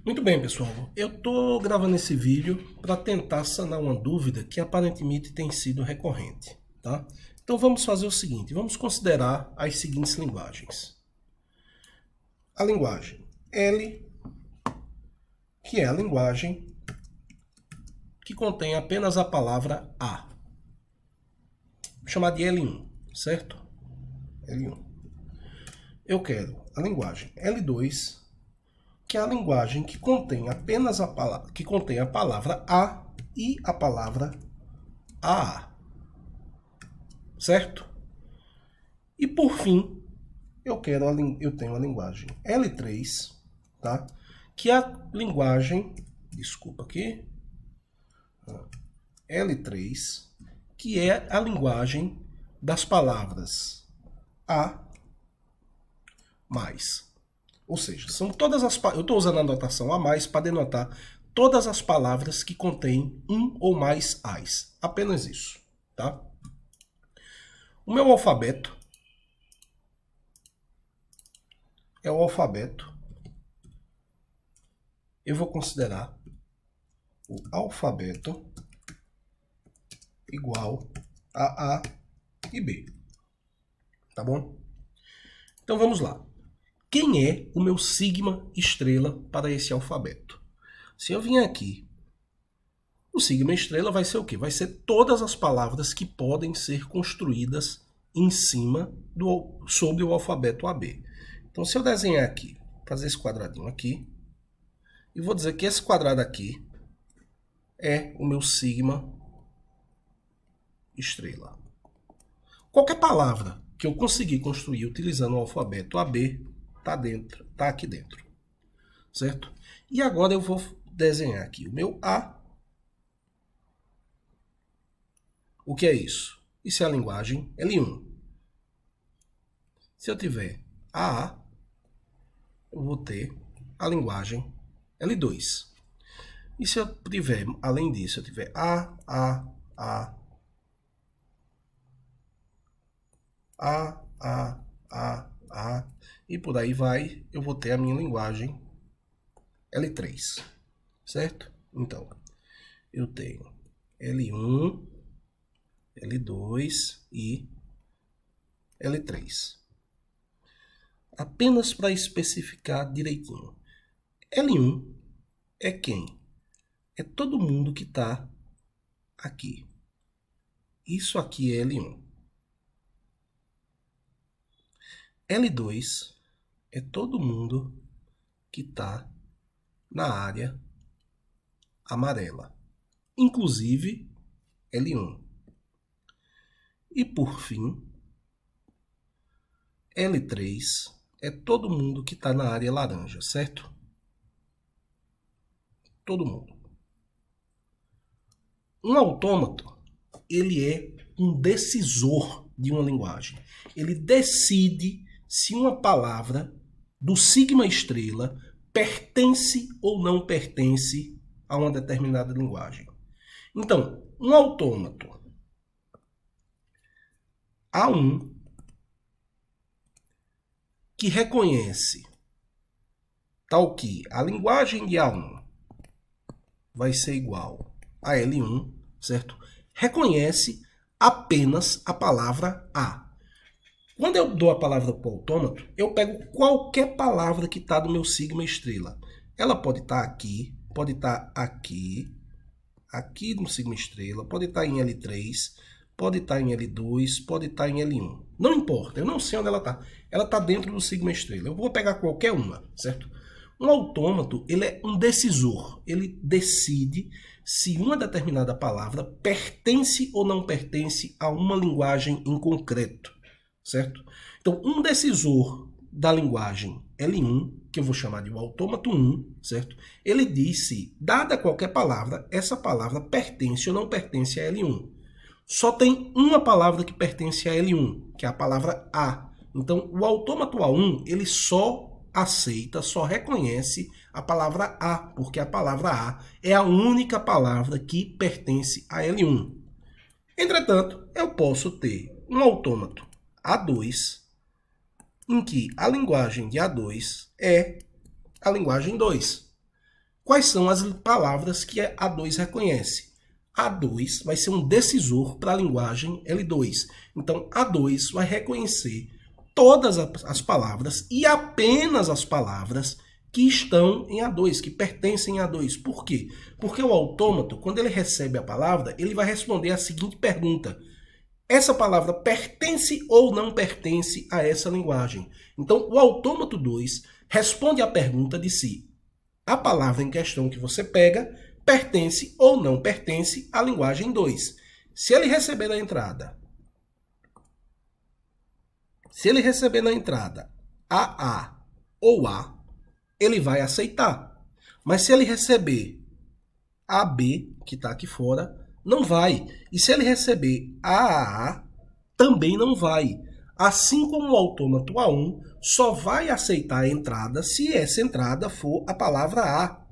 Muito bem, pessoal. Eu estou gravando esse vídeo para tentar sanar uma dúvida que aparentemente tem sido recorrente, tá? Então vamos fazer o seguinte, vamos considerar as seguintes linguagens. A linguagem L, que é a linguagem que contém apenas a palavra A. Vou chamar de L1, certo? L1. Eu quero a linguagem L2, que é a linguagem que contém apenas a palavra A e a palavra AA. Certo? E por fim, eu tenho a linguagem L3, tá? Que é a linguagem, desculpa aqui, L3, que é a linguagem das palavras A mais. Ou seja, são todas as eu estou usando a notação A mais para denotar todas as palavras que contêm um ou mais As. Apenas isso, tá? O meu alfabeto é o alfabeto. Eu vou considerar o alfabeto igual a A e B. Tá bom? Então vamos lá. Quem é o meu sigma estrela para esse alfabeto? Se eu vier aqui, o sigma estrela vai ser o quê? Vai ser todas as palavras que podem ser construídas em cima sobre o alfabeto AB. Então, se eu desenhar aqui, fazer esse quadradinho aqui, e vou dizer que esse quadrado aqui é o meu sigma estrela. Qualquer palavra que eu conseguir construir utilizando o alfabeto AB tá aqui dentro, certo? E agora eu vou desenhar aqui o meu A. O que é isso? Isso é a linguagem L1. Se eu tiver AA, eu vou ter a linguagem L2. E se eu tiver, além disso, eu tiver A, e por aí vai, eu vou ter a minha linguagem L3, certo? Então, eu tenho L1, L2 e L3. Apenas para especificar direitinho. L1 é quem? É todo mundo que está aqui. Isso aqui é L1. L2 é todo mundo que está na área amarela, inclusive L1. E por fim, L3 é todo mundo que está na área laranja, certo? Todo mundo. Um autômato, ele é um decisor de uma linguagem. Ele decide se uma palavra do sigma estrela pertence ou não pertence a uma determinada linguagem. Então, um autômato A1 que reconhece tal que a linguagem de A1 vai ser igual a L1, certo? Reconhece apenas a palavra A. Quando eu dou a palavra para o autômato, eu pego qualquer palavra que está do meu sigma estrela. Ela pode estar aqui, pode estar aqui, aqui no sigma estrela, pode estar em L3, pode estar em L2, pode estar em L1. Não importa, eu não sei onde ela está. Ela está dentro do sigma estrela. Eu vou pegar qualquer uma, certo? Um autômato, ele é um decisor. Ele decide se uma determinada palavra pertence ou não pertence a uma linguagem em concreto, certo? Então, um decisor da linguagem L1, que eu vou chamar de autômato 1, certo? Ele diz se, dada qualquer palavra, essa palavra pertence ou não pertence a L1. Só tem uma palavra que pertence a L1, que é a palavra A. Então, o autômato A1, ele só aceita, só reconhece a palavra A, porque a palavra A é a única palavra que pertence a L1. Entretanto, eu posso ter um autômato A2, em que a linguagem de A2 é a linguagem 2. Quais são as palavras que a A2 reconhece? A2 vai ser um decisor para a linguagem L2. Então, A2 vai reconhecer todas as palavras e apenas as palavras que estão em A2, que pertencem a A2. Por quê? Porque o autômato, quando ele recebe a palavra, ele vai responder a seguinte pergunta: essa palavra pertence ou não pertence a essa linguagem? Então, o autômato 2 responde à pergunta de se a palavra em questão que você pega pertence ou não pertence à linguagem 2. Se ele receber na entrada AA ou A, ele vai aceitar. Mas se ele receber AB, que está aqui fora, não vai. E se ele receber AAA, também não vai. Assim como o autômato A1 só vai aceitar a entrada se essa entrada for a palavra A.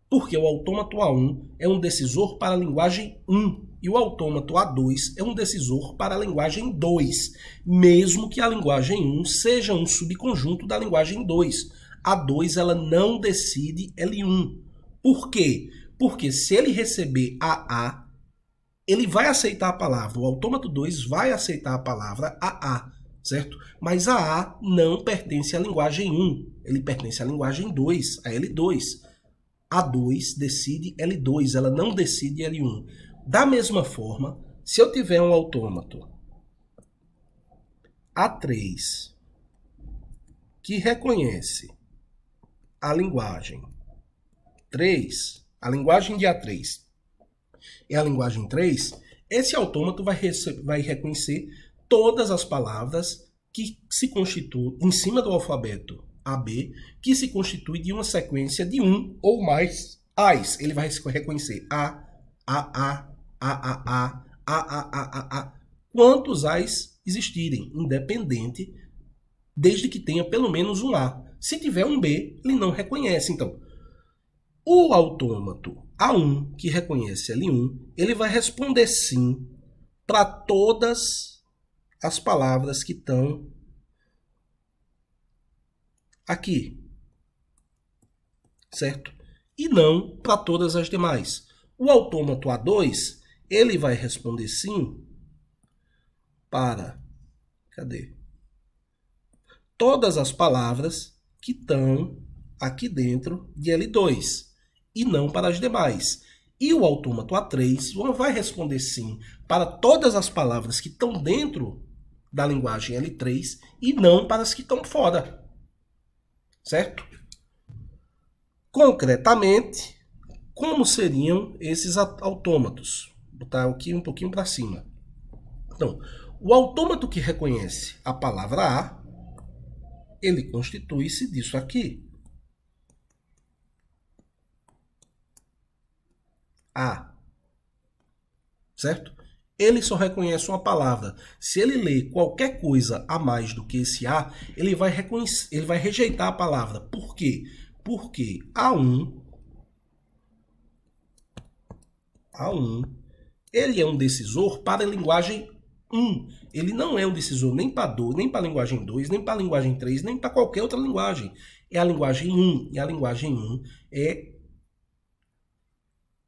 Porque o autômato A1 é um decisor para a linguagem 1 e o autômato A2 é um decisor para a linguagem 2, mesmo que a linguagem 1 seja um subconjunto da linguagem 2. A 2 ela não decide L1. Por quê? Porque se ele receber AA, ele vai aceitar a palavra, o autômato 2 vai aceitar a palavra AA, certo? Mas AA não pertence à linguagem 1, ele pertence à linguagem 2, a L2. A2 decide L2, ela não decide L1. Da mesma forma, se eu tiver um autômato A3 que reconhece a linguagem 3, a linguagem de A3 é a linguagem 3, esse autômato vai reconhecer todas as palavras que se constituem em cima do alfabeto AB, que se constitui de uma sequência de um ou mais A's. Ele vai reconhecer A, A, quantos A's existirem, independente, desde que tenha pelo menos um A. Se tiver um B, ele não reconhece. Então, o autômato A1, que reconhece L1, ele vai responder sim para todas as palavras que estão aqui, certo? E não para todas as demais. O autômato A2, ele vai responder sim para, todas as palavras que estão aqui dentro de L2 e não para as demais. E o autômato A3 vai responder sim para todas as palavras que estão dentro da linguagem L3 e não para as que estão fora. Certo? Concretamente, como seriam esses autômatos? Vou botar aqui um pouquinho para cima. Então, o autômato que reconhece a palavra A, ele constitui-se disso aqui. A. Certo? Ele só reconhece uma palavra. Se ele ler qualquer coisa a mais do que esse A, ele vai rejeitar a palavra. Por quê? Porque A1, ele é um decisor para a linguagem 1. Ele não é um decisor nem para 2, nem para a linguagem 2, nem para a linguagem 3, nem para qualquer outra linguagem. É a linguagem 1. E a linguagem 1 é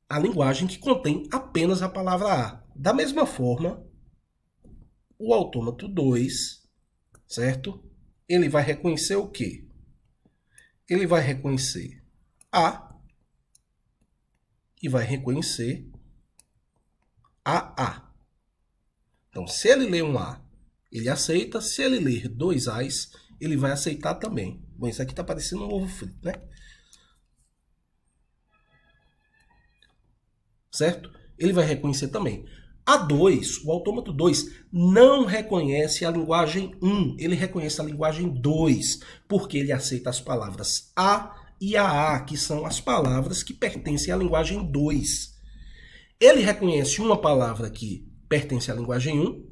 a linguagem que contém apenas a palavra A. Da mesma forma, o autômato 2, certo? Ele vai reconhecer o quê? Ele vai reconhecer A e vai reconhecer AA. Então, se ele ler um A, ele aceita. Se ele ler dois A's, ele vai aceitar também. Bom, isso aqui está parecendo um ovo frito, né? Certo? Ele vai reconhecer também. A2, o autômato 2, não reconhece a linguagem 1, ele reconhece a linguagem 2, porque ele aceita as palavras A e AA, que são as palavras que pertencem à linguagem 2. Ele reconhece uma palavra que pertence à linguagem 1,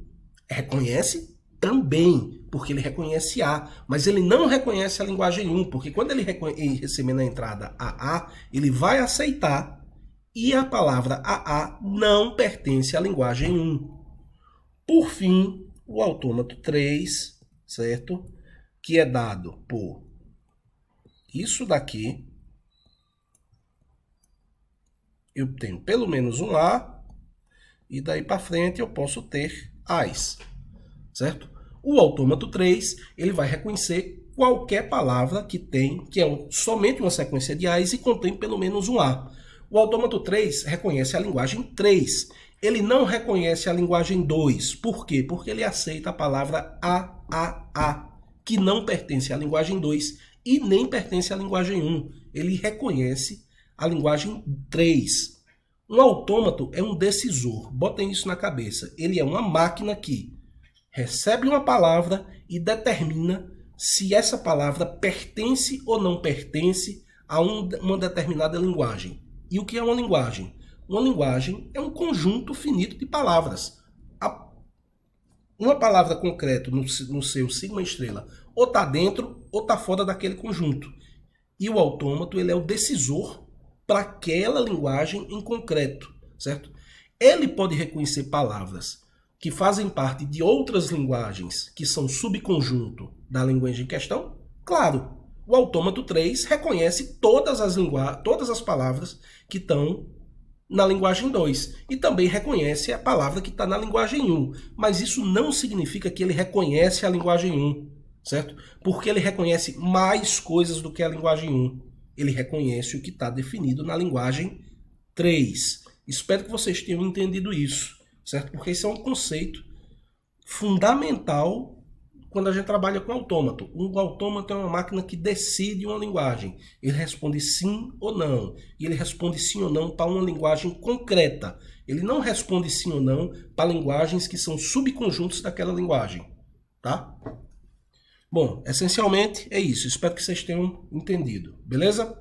reconhece também, porque ele reconhece A, mas ele não reconhece a linguagem 1, porque quando ele receber na entrada AA, ele vai aceitar. E a palavra AA não pertence à linguagem 1. Por fim, o autômato 3, certo? Que é dado por isso daqui, eu tenho pelo menos um A, e daí para frente eu posso ter As, certo? O autômato 3, ele vai reconhecer qualquer palavra que tem, que é somente uma sequência de As e contém pelo menos um A. O autômato 3 reconhece a linguagem 3. Ele não reconhece a linguagem 2. Por quê? Porque ele aceita a palavra A, que não pertence à linguagem 2 e nem pertence à linguagem 1. Ele reconhece a linguagem 3. Um autômato é um decisor. Botem isso na cabeça. Ele é uma máquina que recebe uma palavra e determina se essa palavra pertence ou não pertence a uma determinada linguagem. E o que é uma linguagem? Uma linguagem é um conjunto finito de palavras. Uma palavra concreta no seu sigma estrela ou está dentro ou está fora daquele conjunto. E o autômato, ele é o decisor para aquela linguagem em concreto, certo? Ele pode reconhecer palavras que fazem parte de outras linguagens que são subconjunto da linguagem em questão? Claro, o autômato 3 reconhece todas as palavras que estão na linguagem 2 e também reconhece a palavra que está na linguagem 1, mas isso não significa que ele reconhece a linguagem 1, certo? Porque ele reconhece mais coisas do que a linguagem 1. Ele reconhece o que está definido na linguagem 3. Espero que vocês tenham entendido isso, certo? Porque isso é um conceito fundamental quando a gente trabalha com autômato. Um autômato é uma máquina que decide uma linguagem. Ele responde sim ou não. E ele responde sim ou não para uma linguagem concreta. Ele não responde sim ou não para linguagens que são subconjuntos daquela linguagem. Tá? Bom, essencialmente é isso. Espero que vocês tenham entendido. Beleza?